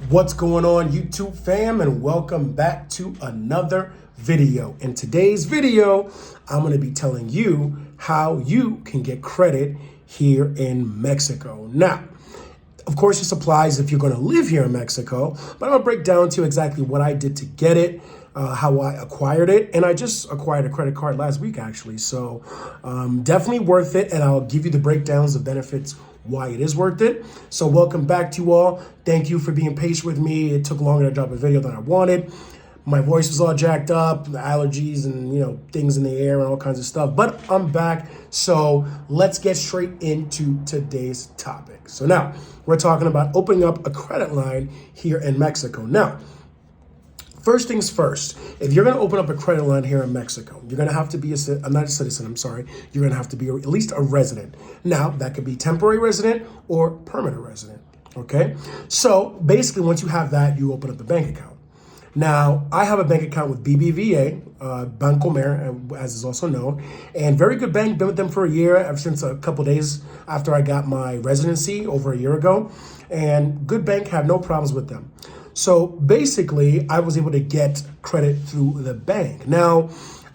What's going on, YouTube fam, and welcome back to another video. In today's video, I'm going to be telling you how you can get credit here in Mexico. Now, of course, this applies if you're going to live here in Mexico, but I'm going to break down to you exactly what I did to get it, how I acquired it, and I just acquired a credit card last week, actually. So definitely worth it, and I'll give you the breakdowns of benefits why it is worth it. So welcome back to you all. Thank you for being patient with me. It took longer to drop a video than I wanted. My voice was all jacked up, allergies and things in the air and all kinds of stuff, but I'm back. So let's get straight into today's topic. So now we're talking about opening up a credit line here in Mexico. Now, first things first, if you're going to open up a credit line here in Mexico, you're going to have to be not a citizen, I'm sorry. You're going to have to be at least a resident. Now, that could be temporary resident or permanent resident, okay? So basically, once you have that, you open up a bank account. Now, I have a bank account with BBVA, Bancomer, as is also known, and very good bank. Been with them for a year, ever since a couple days after I got my residency over a year ago, and good bank, have no problems with them. So basically, I was able to get credit through the bank. Now,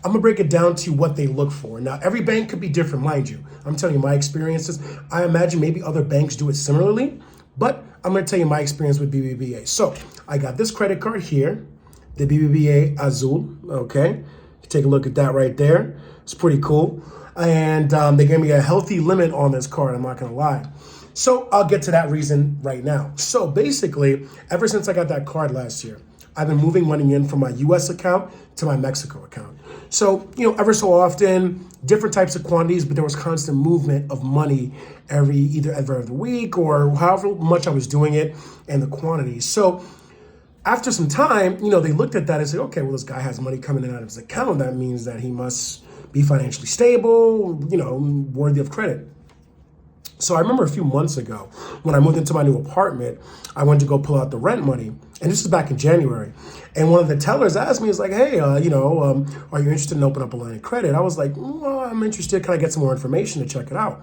I'm gonna break it down to what they look for. Now, every bank could be different, mind you. I'm telling you my experiences. I imagine maybe other banks do it similarly, but I'm gonna tell you my experience with BBVA. So I got this credit card here, the BBVA Azul, okay? Take a look at that right there. It's pretty cool. And they gave me a healthy limit on this card, I'm not gonna lie. So I'll get to that reason right now. So basically, ever since I got that card last year, I've been moving money in from my US account to my Mexico account. So, ever so often, different types of quantities, but there was constant movement of money either every other week or however much I was doing it and the quantities. So after some time, they looked at that and said, okay, well, this guy has money coming in out of his account. That means that he must be financially stable, worthy of credit. So I remember a few months ago when I moved into my new apartment, I went to go pull out the rent money. And this is back in January. And one of the tellers asked me, hey, are you interested in opening up a line of credit? I was like, well, I'm interested. Can I get some more information to check it out?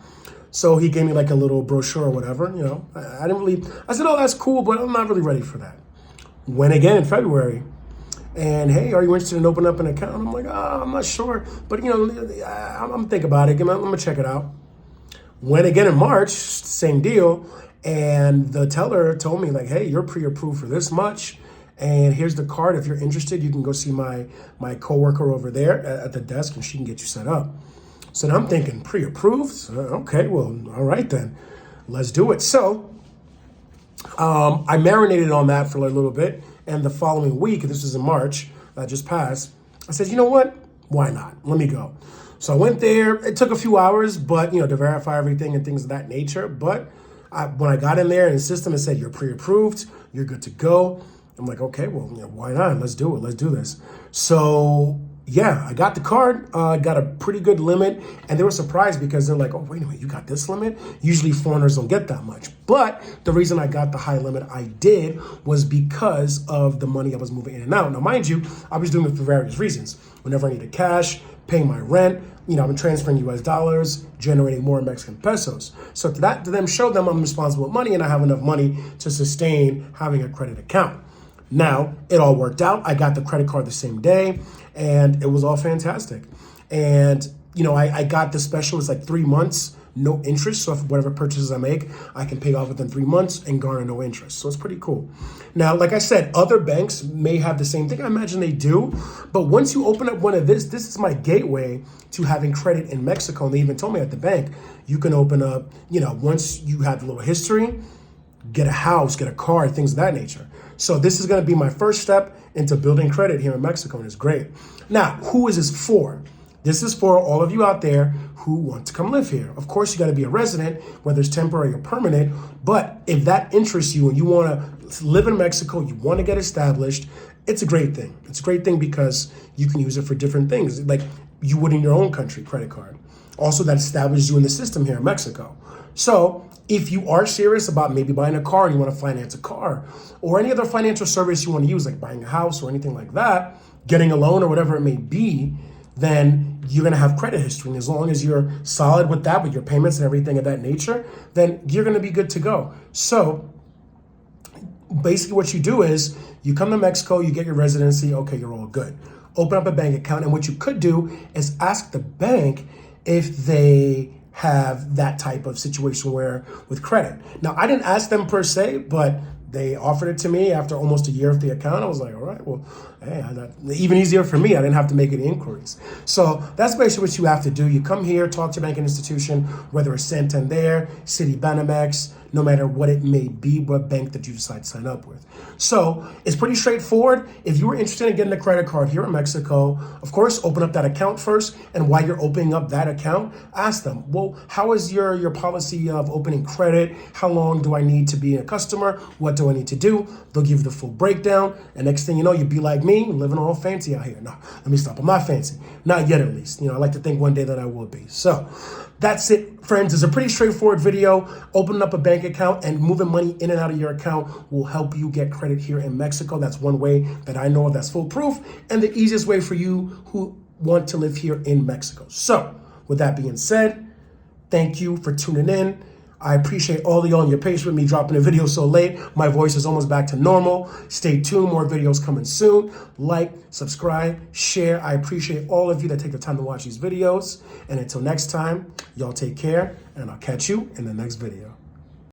So he gave me like a little brochure or whatever, I said, oh, that's cool, but I'm not really ready for that. Went again in February. And hey, are you interested in opening up an account? I'm like, I'm not sure, but I'm thinking about it. I'm gonna check it out. Went again in March, same deal, and the teller told me hey, you're pre-approved for this much, and here's the card. If you're interested, you can go see my coworker over there at the desk, and she can get you set up. So now I'm thinking pre-approved. Okay, well, all right then, let's do it. So I marinated on that for a little bit, and the following week, this was in March, that just passed, I said, you know what? Why not? Let me go. So I went there. It took a few hours, but to verify everything and things of that nature. But when I got in there and the system, it said you're pre-approved, you're good to go. I'm like, okay, well, why not? Let's do it. Let's do this. So yeah, I got the card. Got a pretty good limit, and they were surprised because they're like, oh, wait a minute, you got this limit? Usually foreigners don't get that much. But the reason I got the high limit I did was because of the money I was moving in and out. Now, mind you, I was doing it for various reasons. Whenever I needed cash, paying my rent, I'm transferring US dollars, generating more Mexican pesos. So to them, show them I'm responsible with money and I have enough money to sustain having a credit account. Now, it all worked out. I got the credit card the same day, and it was all fantastic. And, I got the special, it's like 3 months, no interest. So if whatever purchases I make, I can pay off within 3 months and garner no interest. So it's pretty cool. Now, like I said, other banks may have the same thing. I imagine they do. But once you open up one of this is my gateway to having credit in Mexico. And they even told me at the bank, you can open up, once you have a little history, get a house, get a car, things of that nature. So this is going to be my first step into building credit here in Mexico, and it's great. Now, who is this for? This is for all of you out there who want to come live here. Of course, you got to be a resident, whether it's temporary or permanent. But if that interests you and you want to live in Mexico, you want to get established, it's a great thing. It's a great thing because you can use it for different things, like you would in your own country, credit card. Also, that establishes you in the system here in Mexico. So if you are serious about maybe buying a car and you want to finance a car or any other financial service you want to use, like buying a house or anything like that, getting a loan or whatever it may be, then you're going to have credit history. And as long as you're solid with that, with your payments and everything of that nature, then you're going to be good to go. So basically what you do is you come to Mexico, you get your residency, okay, you're all good. Open up a bank account, and what you could do is ask the bank if they have that type of situation where with credit. Now, I didn't ask them per se, but they offered it to me after almost a year of the account. I was like, all right, well, hey, even easier for me. I didn't have to make any inquiries. So that's basically what you have to do. You come here, talk to your banking institution, whether it's Santander, Citibanamex, no matter what it may be, what bank that you decide to sign up with. So it's pretty straightforward. If you were interested in getting a credit card here in Mexico, of course, open up that account first. And while you're opening up that account, ask them, well, how is your policy of opening credit? How long do I need to be a customer? What do I need to do? They'll give you the full breakdown. And next thing you know, you'd be like me, living all fancy out here. No, let me stop. I'm not fancy. Not yet, at least. I like to think one day that I will be. So that's it, friends. It's a pretty straightforward video. Opening up a bank account and moving money in and out of your account will help you get credit here in Mexico. That's one way that I know of that's foolproof and the easiest way for you who want to live here in Mexico. So with that being said, thank you for tuning in. I appreciate all of y'all and your patience with me dropping a video so late. My voice is almost back to normal. Stay tuned. More videos coming soon. Like, subscribe, share. I appreciate all of you that take the time to watch these videos. And until next time, y'all take care, and I'll catch you in the next video.